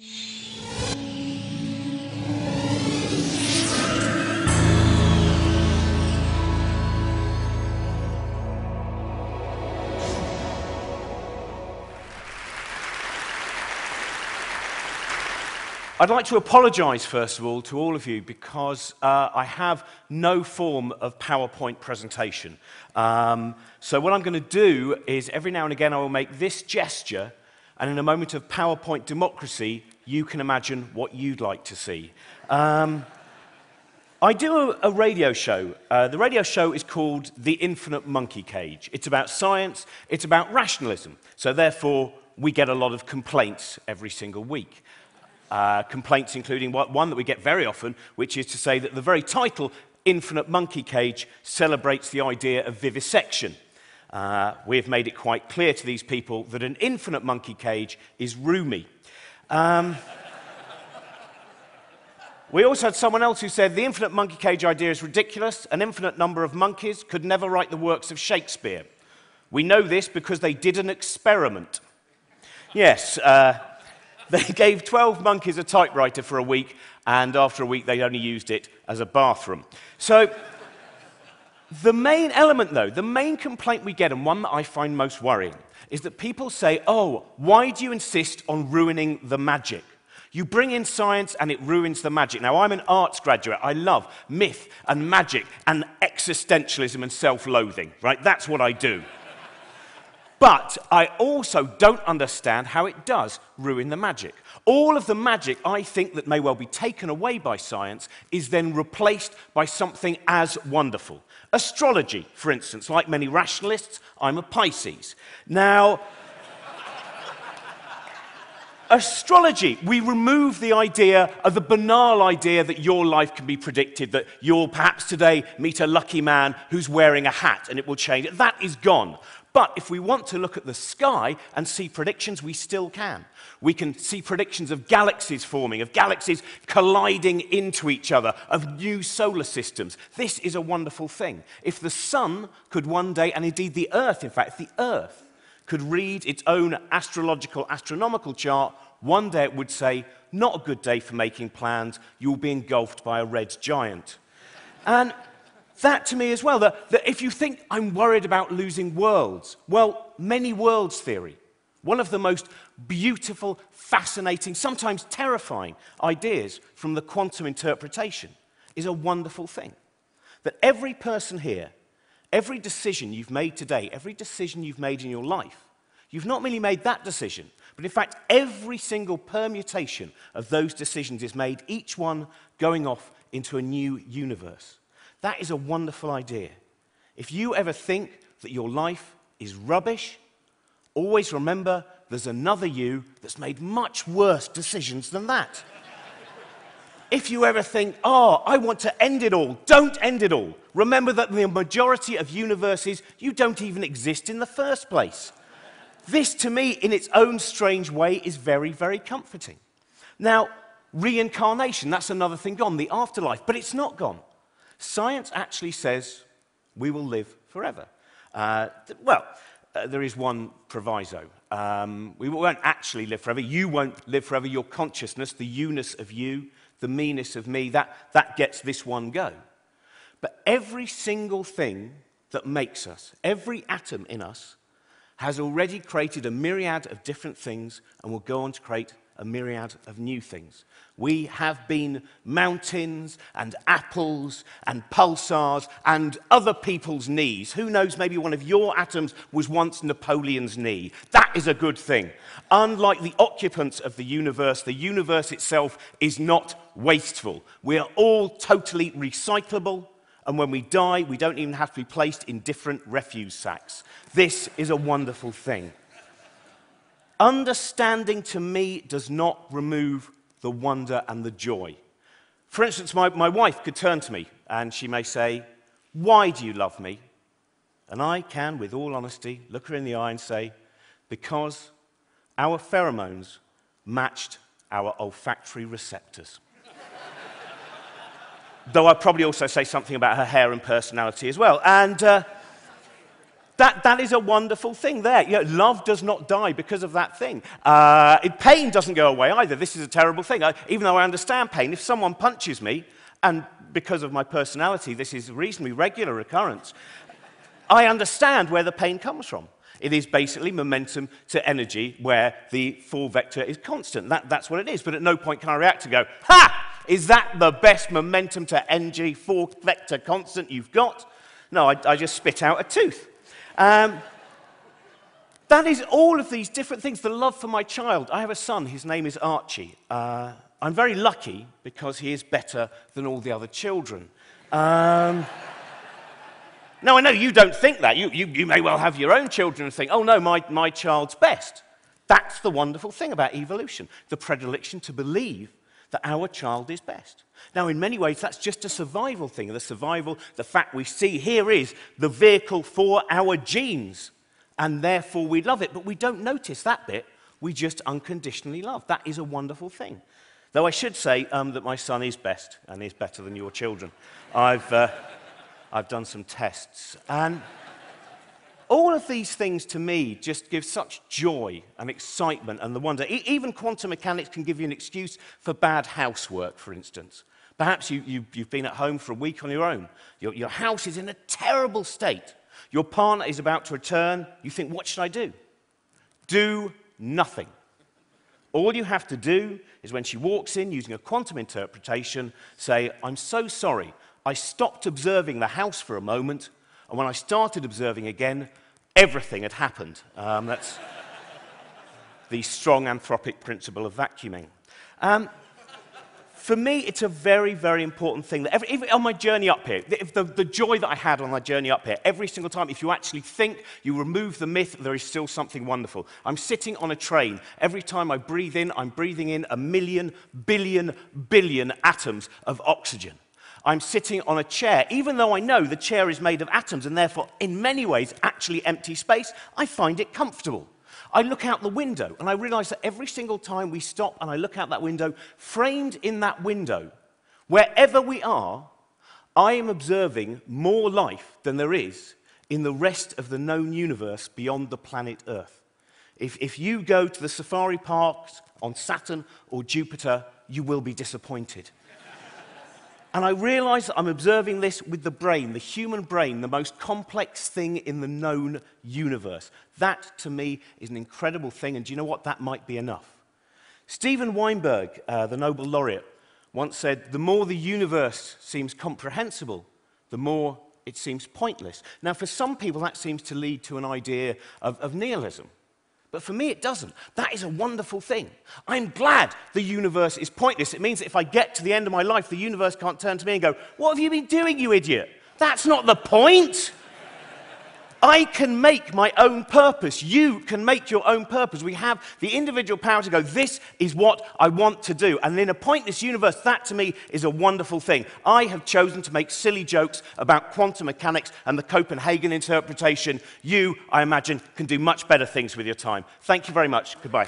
I'd like to apologise, first of all, to all of you because I have no form of PowerPoint presentation. So what I'm going to do is every now and again I will make this gesture, and in a moment of PowerPoint democracy, you can imagine what you'd like to see. I do a radio show. The radio show is called The Infinite Monkey Cage. It's about science, it's about rationalism. So therefore, we get a lot of complaints every single week. Complaints including one that we get very often, which is to say that the very title, Infinite Monkey Cage, celebrates the idea of vivisection. We have made it quite clear to these people that an infinite monkey cage is roomy. We also had someone else who said the infinite monkey cage idea is ridiculous. An infinite number of monkeys could never write the works of Shakespeare. We know this because they did an experiment. Yes, they gave 12 monkeys a typewriter for a week, and after a week they only used it as a bathroom. So, the main element though, the main complaint we get, and one that I find most worrying, is that people say, oh, why do you insist on ruining the magic? You bring in science and it ruins the magic. Now, I'm an arts graduate. I love myth and magic and existentialism and self-loathing, right? That's what I do. But I also don't understand how it does ruin the magic. All of the magic, I think, that may well be taken away by science is then replaced by something as wonderful. Astrology, for instance. Like many rationalists, I'm a Pisces. Now, astrology, we remove the idea of the banal idea that your life can be predicted, that you'll perhaps today meet a lucky man who's wearing a hat and it will change. That is gone. But if we want to look at the sky and see predictions, we still can. We can see predictions of galaxies forming, of galaxies colliding into each other, of new solar systems. This is a wonderful thing. If the sun could one day, and indeed the Earth, in fact, if the Earth could read its own astronomical chart, one day it would say, not a good day for making plans, you'll be engulfed by a red giant. And that to me as well, that if you think I'm worried about losing worlds, well, many worlds theory, one of the most beautiful, fascinating, sometimes terrifying ideas from the quantum interpretation is a wonderful thing. That every person here, every decision you've made today, every decision you've made in your life, you've not merely made that decision, but in fact every single permutation of those decisions is made, each one going off into a new universe. That is a wonderful idea. If you ever think that your life is rubbish, always remember there's another you that's made much worse decisions than that. If you ever think, oh, I want to end it all, don't end it all. Remember that in the majority of universes, you don't even exist in the first place. This, to me, in its own strange way, is very, very comforting. Now, reincarnation, that's another thing gone, the afterlife, but it's not gone. Science actually says we will live forever. There is one proviso. We won't actually live forever. You won't live forever. Your consciousness, the you-ness of you, the me-ness of me, that gets this one go. But every single thing that makes us, every atom in us, has already created a myriad of different things and will go on to create a myriad of new things. We have been mountains and apples and pulsars and other people's knees. Who knows, maybe one of your atoms was once Napoleon's knee. That is a good thing. Unlike the occupants of the universe itself is not wasteful. We are all totally recyclable, and when we die, we don't even have to be placed in different refuse sacks. This is a wonderful thing. Understanding, to me, does not remove the wonder and the joy. For instance, my wife could turn to me and she may say, "Why do you love me?" And I can, with all honesty, look her in the eye and say, "Because our pheromones matched our olfactory receptors." Though I'd probably also say something about her hair and personality as well. And That is a wonderful thing there. You know, love does not die because of that thing. Pain doesn't go away either. This is a terrible thing. Even though I understand pain, if someone punches me, and because of my personality, this is a reasonably regular occurrence, I understand where the pain comes from. It is basically momentum to energy where the force vector is constant. That's what it is. But at no point can I react to go, ha! Is that the best momentum to energy force vector constant you've got? No, I just spit out a tooth. That is all of these different things. The love for my child. I have a son. His name is Archie. I'm very lucky because he is better than all the other children. Now, I know you don't think that. You may well have your own children and think, oh, no, my child's best. That's the wonderful thing about evolution, the predilection to believe that our child is best. Now, in many ways, that's just a survival thing. The fact we see here is the vehicle for our genes, and therefore we love it. But we don't notice that bit. We just unconditionally love. That is a wonderful thing. Though I should say that my son is best and is better than your children. I've done some tests. And all of these things, to me, just give such joy and excitement and the wonder. Even quantum mechanics can give you an excuse for bad housework, for instance. Perhaps you've been at home for a week on your own. Your house is in a terrible state. Your partner is about to return. You think, what should I do? Do nothing. All you have to do is when she walks in using a quantum interpretation, say, I'm so sorry. I stopped observing the house for a moment, and when I started observing again, everything had happened. That's the strong anthropic principle of vacuuming. For me, it's a very, very important thing. That even on my journey up here, the joy that I had on my journey up here, every single time, if you actually think, you remove the myth, there is still something wonderful. I'm sitting on a train. Every time I breathe in, I'm breathing in 1,000,000,000 billion atoms of oxygen. I'm sitting on a chair. Even though I know the chair is made of atoms and therefore, in many ways, actually empty space, I find it comfortable. I look out the window and I realize that every single time we stop and I look out that window, framed in that window, wherever we are, I am observing more life than there is in the rest of the known universe beyond the planet Earth. If you go to the safari parks on Saturn or Jupiter, you will be disappointed. And I realize that I'm observing this with the brain, the human brain, the most complex thing in the known universe. That, to me, is an incredible thing, and do you know what? That might be enough. Steven Weinberg, the Nobel laureate, once said, the more the universe seems comprehensible, the more it seems pointless. Now, for some people, that seems to lead to an idea of nihilism. But for me, it doesn't. That is a wonderful thing. I'm glad the universe is pointless. It means that if I get to the end of my life, the universe can't turn to me and go, what have you been doing, you idiot? That's not the point. I can make my own purpose. You can make your own purpose. We have the individual power to go, this is what I want to do. And in a pointless universe, that to me is a wonderful thing. I have chosen to make silly jokes about quantum mechanics and the Copenhagen interpretation. You, I imagine, can do much better things with your time. Thank you very much. Goodbye.